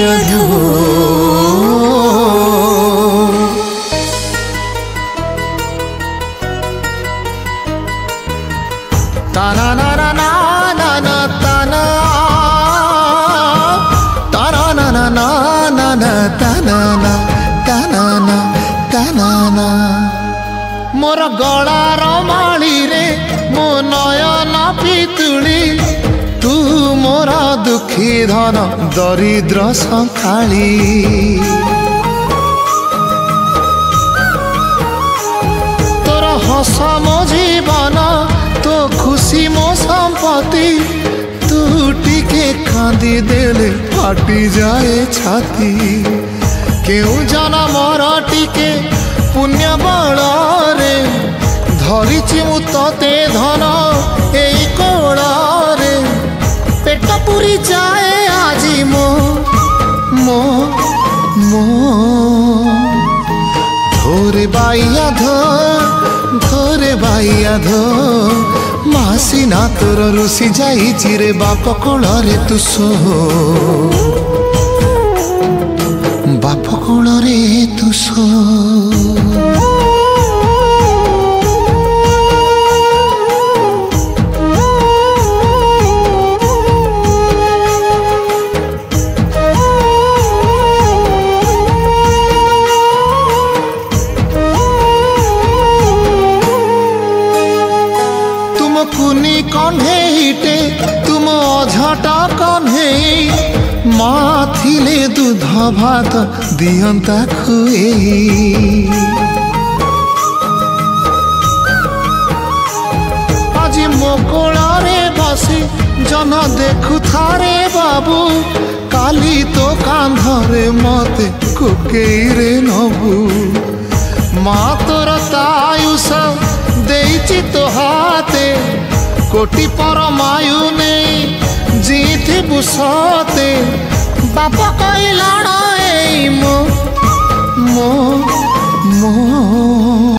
अधो ताना ना ना ना ना ना ताना ताना ना ना ना ना ना ताना ना ताना ना ताना ना मोर गलार माली रे मो नयन पितुली तू मोर दुखी धन दरिद्र संखाली तोर हस मो जीवन तो खुशी मो संपत्ति तू टिके कांदी देले फाटी जाए छाती केउ जनमर टिके पुण्य बल रे धरिछि मु तते धन एई कोल रे पेट पुरी जाए आजी मो मो मो धोरे बाइया धोरे बाइया धो मासी ना तोर रुसी जाई रे बाप कोल रे तू सो बाप कोल रे तू सो कुनी कन्हेटे तुम अझटा कन्हे माँ थिले दूध भात दियंता खुए आज मो कोलारे बसी जन देखु थारे बाबू काली तो कांधरे मते कुकेरे नबू माँ तोर तायुष देइछि तो हाथे कोटि परमायु नहीं जीथि बुसते बाप कइलाण ए मो मो मो